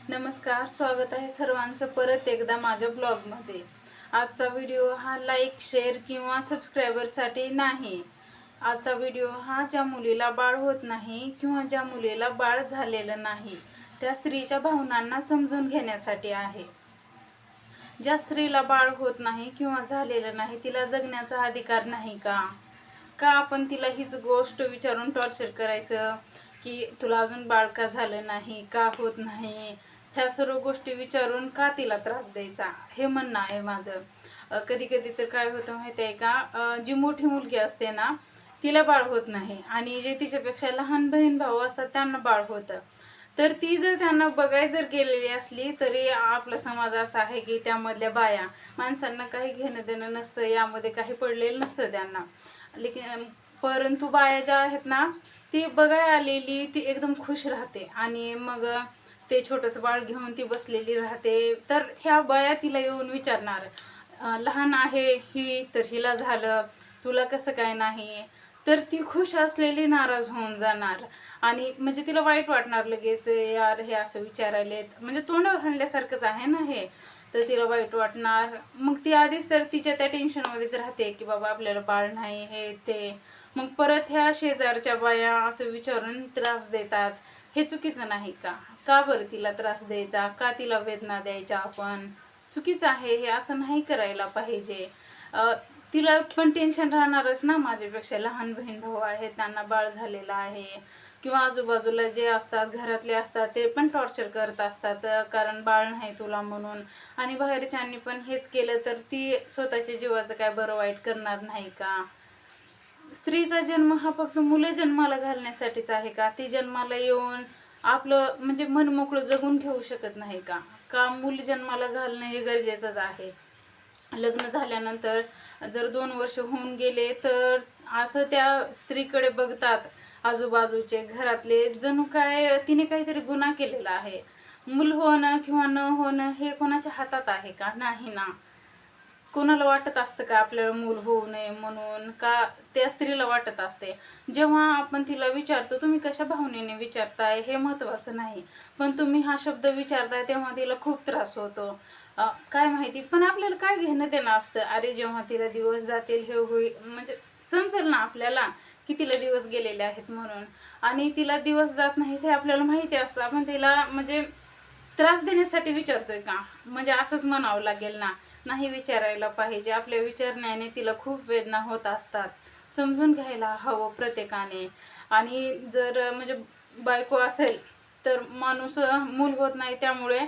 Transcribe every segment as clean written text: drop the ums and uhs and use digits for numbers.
नमस्कार, स्वागत आहे सर्वांचं परत एकदा माझ्या ब्लॉगमध्ये। आजचा व्हिडिओ हा लाईक, शेअर किंवा सबस्क्रायबरसाठी नाही। आजचा व्हिडिओ हा ज्या मुलीला बाळ होत नाही किंवा ज्या मुलीला बाळ झालेलं नाही त्या स्त्रीच्या भावनांना समजून घेण्यासाठी आहे। ज्या स्त्रीला बाळ होत नाही किंवा झालेलं नाही तिला जगण्याचा अधिकार नाही का? का आपण तिला हीच गोष्ट विचारून टॉर्चर करायचं की तुला अजून बाळ का झालं नाही, का होत नाही, ह्या सर्व गोष्टी विचारून का तिला त्रास द्यायचा, हे म्हणणं आहे माझं। कधी कधी तर काय होतं माहिती आहे का, जी मोठी मुलगी असते ना तिला बाळ होत नाही आणि जे तिच्यापेक्षा लहान बहीण भाऊ असतात त्यांना बाळ होतं। तर ती जर त्यांना बघाय जर गेलेली असली तरी आपला समाज असा आहे की त्यामधल्या बाया माणसांना काही घेणं देणं नसतं, यामध्ये काही पडलेलं नसतं त्यांना। लेकिन परंतु बाया ज्या आहेत ना ती बघाय आलेली ती एकदम खुश राहते आणि मग ते छोटंसं बाळ घेऊन ती बसलेली राहते। तर ह्या बाया तिला येऊन विचारणार, लहान आहे ही तर हिला झालं, तुला कसं काय नाही? तर ती खुश असलेली नाराज होऊन जाणार आणि म्हणजे तिला वाईट वाटणार लगेच, यार हे असं विचारायलेत, म्हणजे तोंडावर हाणल्यासारखंच आहे ना हे। तर तिला वाईट वाटणार, मग ती आधीच तर तिच्या त्या टेन्शनमध्येच राहते की बाबा आपल्याला बाळ नाही हे ते। मग परत ह्या शेजारच्या बाया असं विचारून त्रास देतात, हे चुकीचं नाही का? का बरं तिला त्रास द्यायचा, का तिला वेदना द्यायच्या आपण? चुकीचं आहे हे, असं नाही करायला पाहिजे। तिला पण टेन्शन राहणारच ना, माझ्यापेक्षा लहान बहीण भाऊ आहेत त्यांना बाळ झालेलं आहे, किंवा आजूबाजूला जे असतात घरातले असतात ते पण टॉर्चर करत असतात कारण बाळ नाही तुला म्हणून। आणि बाहेरच्यांनी पण हेच केलं तर ती स्वतःच्या जीवाचं काय बरं वाईट करणार नाही का? स्त्रीचा जन्म हा फक्त मुलं जन्माला घालण्यासाठीच आहे का? ती जन्माला येऊन आपलं म्हणजे मन मोकळं जगून घेऊ शकत नाही का? का मूल जन्माला घालणं हे गरजेचंच आहे? लग्न झाल्यानंतर जर 2 वर्ष होऊन गेले तर असं त्या स्त्रीकडे बघतात आजूबाजूचे घरातले, जणू काय तिने काहीतरी गुन्हा केलेला आहे। मूल होणं किंवा न होणं हे कोणाच्या हातात आहे का? नाही ना। कोणाला वाटत असतं का आपल्याला मूल होऊ नये म्हणून? का त्या स्त्रीला वाटत असते? जेव्हा आपण तिला विचारतो, तुम्ही कशा भावनेने विचारताय हे महत्त्वाचं नाही, पण तुम्ही हा शब्द विचारताय तेव्हा तिला खूप त्रास होतो। काय माहिती, पण आपल्याला काय घेणं देणं असतं? अरे जेव्हा तिला दिवस जातील हे होईल, म्हणजे समजेल ना आपल्याला की तिला दिवस गेलेले आहेत म्हणून। आणि तिला दिवस जात नाही हे आपल्याला माहिती असतं, आपण तिला म्हणजे त्रास देण्यासाठी विचारतोय का? म्हणजे असंच म्हणावं लागेल ना। नाही विचारायला पाहिजे, आपल्या विचारण्याने तिला खूप वेदना होत असतात, समजून घ्यायला हवं प्रत्येकाने। आणि जर म्हणजे बायको असेल तर माणूस मूल होत नाही त्यामुळे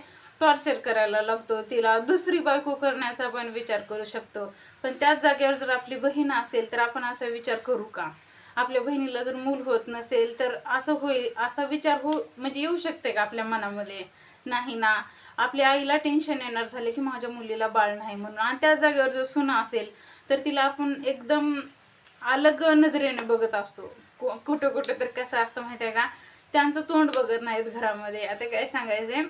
टॉर्चर करायला लागतो, तिला दुसरी बायको करण्याचा पण विचार करू शकतो। पण त्याच जागेवर जर आपली बहीण असेल तर आपण असा विचार करू का? आपल्या बहिणीला जर मूल होत नसेल तर असं होईल असा विचार म्हणजे येऊ शकते का आपल्या मनामध्ये? नाही ना। आपल्या आईला टेन्शन येणार झाले की माझ्या मुलीला बाळ नाही म्हणून, आणि त्याच जागेवर जर सुना असेल तर तिला आपण एकदम अलग नजरेने बघत असतो। कुठं कुठं तर कसं असतं माहिती आहे का, त्यांचं तोंड बघत नाहीत घरामध्ये। आता काय सांगायचंय,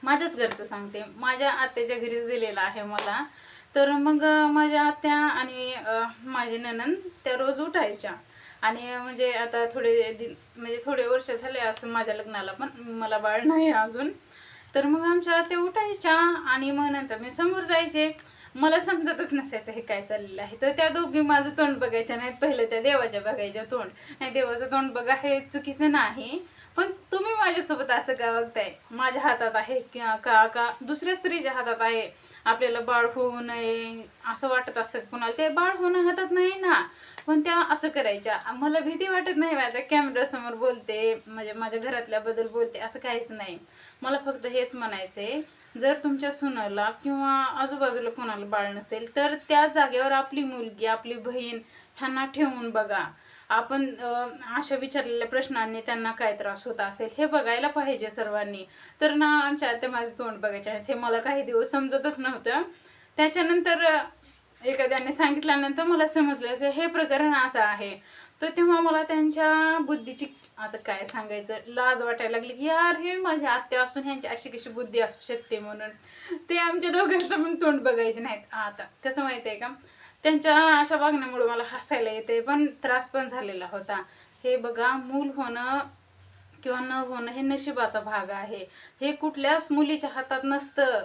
माझ्याच घरचं सांगते, माझ्या आत्याच्या घरीच दिलेलं आहे मला। तर मग माझ्या आत्या आणि माझी नणंद त्या रोज उठायच्या आणि म्हणजे आता म्हणजे थोडे वर्ष झाले असं माझ्या लग्नाला, पण मला बाळ नाही अजून। तर मग आमच्या आत्या उठायच्या आणि मग नंतर मी समोर जायचे, मला समजतच नसायचं हे काय चाललेलं आहे। तर त्या दोघी माझं तोंड बघायच्या नाहीत, पहिलं त्या देवाच्या बघायच्या तोंड। नाही, देवाचं तोंड बघा हे चुकीचं नाही, पण तुम्ही माझ्यासोबत असं का बघताय? माझ्या हातात आहे का का दुसऱ्या स्त्रीच्या हातात आहे आपल्याला बाळ होऊ नये असं वाटत असतं कुणाला? ते बाळ होणं हातात नाही ना, पण त्या असं करायच्या। मला भीती वाटत नाही, आता कॅमेऱ्यासमोर बोलते म्हणजे माझ्या घरातल्याबद्दल बोलते असं काहीच नाही। मला फक्त हेच म्हणायचंय, जर तुमच्या सुनाला किंवा आजूबाजूला कोणाला बाळ नसेल तर त्या जागेवर आपली मुलगी, आपली बहीण ह्यांना ठेवून बघा। आपण अशा विचारलेल्या प्रश्नांनी त्यांना काय त्रास होत असेल हे बघायला पाहिजे सर्वांनी। तर ना आमच्या आत्या माझं तोंड बघायचे आहेत, हे मला काही दिवस समजतच नव्हतं। त्याच्यानंतर एखाद्याने सांगितल्यानंतर मला समजलं की हे प्रकरण असं आहे। तर तेव्हा मला त्यांच्या बुद्धीची आता काय सांगायचं, लाज वाटायला लागली की यार हे माझी आत्या असून ह्यांची अशी कशी बुद्धी असू शकते म्हणून। ते आमच्या दोघांचं पण तोंड बघायचे नाहीत। आता कसं माहिती आहे का, त्यांच्या अशा वागण्यामुळे मला हसायला येते पण त्रास पण झालेला होता। हे बघा, मूल होणं किंवा न होणं हे नशिबाचा भाग आहे. हे कुठल्याच मुलीच्या हातात नसतं.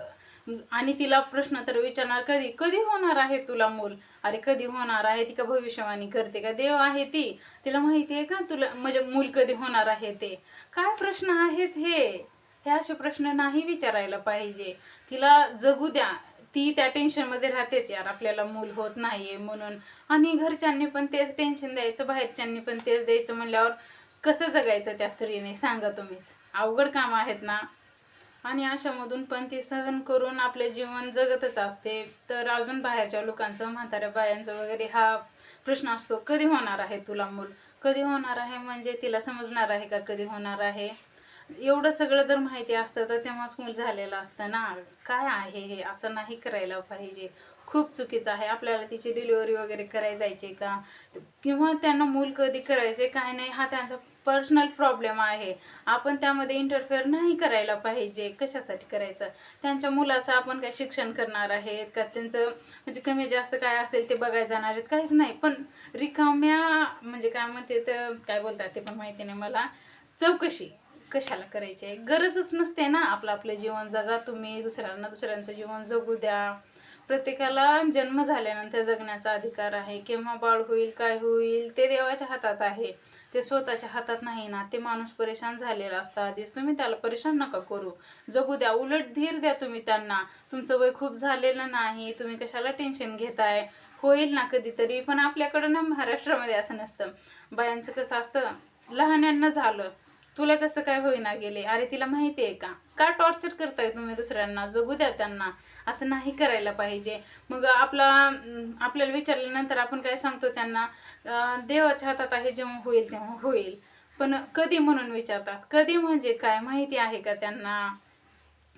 आणि तिला प्रश्न तर विचारणार, कधी कधी होणार आहे तुला मूल? अरे कधी होणार आहे? ती का भविष्यवाणी करते का? देव आहे ती, तिला माहिती आहे का तुला म्हणजे मूल कधी होणार आहे ते? काय प्रश्न आहेत हे असे प्रश्न नाही विचारायला पाहिजे. तिला जगू द्या. ती त्या टेन्शनमध्ये राहतेच यार, आपल्याला मूल होत नाहीये म्हणून. आणि घरच्यांनी पण तेच टेन्शन द्यायचं, बाहेरच्यांनी पण तेच द्यायचं म्हणल्यावर कसं जगायचं त्या स्त्रीने? सांगा तुम्हीच. अवघड काम आहेत ना. आणि अशामधून पण ती सहन करून आपले जीवन जगतच असते. तर अजून बाहेरच्या लोकांचं, म्हाताऱ्या बायांचं वगैरे हा प्रश्न असतो, कधी होणार आहे तुला मूल? कधी होणार आहे म्हणजे तिला समजणार आहे का कधी होणार आहे? एवढं सगळं जर माहिती असतं तर तेव्हाच मूल झालेलं असतं ना. काय आहे हे? असं नाही करायला पाहिजे. खूप चुकीचं आहे. आपल्याला तिची डिलिव्हरी वगैरे करायला जायचे का, किंवा त्यांना मूल कधी करायचे काय नाही, हा त्यांचा पर्सनल प्रॉब्लेम आहे. आपण त्यामध्ये इंटरफेअर नाही करायला पाहिजे. कशासाठी करायचं? त्यांच्या मुलाचं आपण काय शिक्षण करणार आहेत का? त्यांचं म्हणजे कमी जास्त काय असेल ते बघायला जाणार आहेत? काहीच नाही. पण रिकाम्या म्हणजे काय म्हणते तर काय बोलतात ते पण माहिती नाही मला, चौकशी कशाला करायची आहे? गरजच नसते ना. आपलं जीवन जगा तुम्ही, दुसऱ्यांचं जीवन जगू द्या. प्रत्येकाला जन्म झाल्यानंतर जगण्याचा अधिकार आहे. केव्हा बाळ होईल, काय होईल ते देवाच्या हातात आहे. ते स्वतःच्या हातात नाही ना. ते माणूस परेशान झालेला असता आधीच. तुम्ही त्याला परेशान नका करू, जगू द्या. उलट धीर द्या तुम्ही त्यांना. तुमचं वय खूप झालेलं नाही, तुम्ही कशाला टेन्शन घेताय? होईल ना कधीतरी. पण आपल्याकडं ना महाराष्ट्रामध्ये असं नसतं. बायांचं कसं असतं, लहान्यांना झालं, तुला कसं काय होईना गेले? अरे तिला माहिती आहे का टॉर्चर करताय तुम्ही दुसऱ्यांना? जगू द्या त्यांना. असं नाही करायला पाहिजे. मग आपल्याला विचारल्यानंतर आपण काय सांगतो त्यांना, देवाच्या हातात आहे, जेव्हा होईल तेव्हा होईल. पण कधी म्हणून विचारतात. कधी म्हणजे काय माहिती आहे का त्यांना?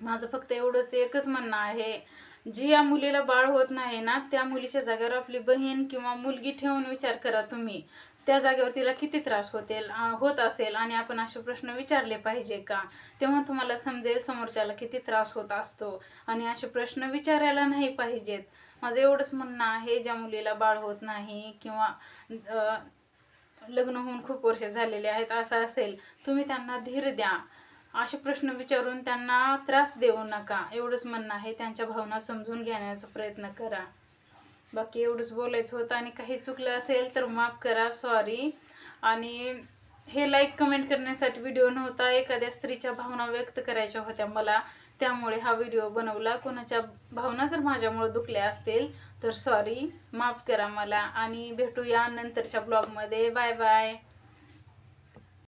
माझं फक्त एवढंच एकच म्हणणं आहे, जी या मुलीला बाळ होत नाही ना, त्या मुलीच्या जागेवर आपली बहीण किंवा मुलगी ठेवून विचार करा तुम्ही. त्या जागेवर तिला किती त्रास होत असेल आणि आपण असे प्रश्न विचारले पाहिजे का? तेव्हा तुम्हाला समजेल समोरच्याला किती त्रास होत असतो. आणि असे प्रश्न विचारायला नाही पाहिजेत. माझं एवढंच म्हणणं आहे, ज्या मुलीला बाळ होत नाही किंवा लग्न होऊन खूप वर्ष झालेले आहेत असं असेल, तुम्ही त्यांना धीर द्या. असे प्रश्न विचारून त्यांना त्रास देऊ नका. एवढंच म्हणणं आहे. त्यांच्या भावना समजून घेण्याचा प्रयत्न करा. बाकी एवढंच बोलायचं होतं. आणि काही चुकलं असेल तर माफ करा, सॉरी. आणि हे लाईक कमेंट करण्यासाठी व्हिडिओ नव्हता, एखाद्या स्त्रीच्या भावना व्यक्त करायच्या होत्या मला, त्यामुळे हा व्हिडिओ बनवला. कोणाच्या भावना जर माझ्यामुळे दुखल्या असतील तर सॉरी, माफ करा मला. आणि भेटूया नंतरच्या ब्लॉगमध्ये. Bye bye.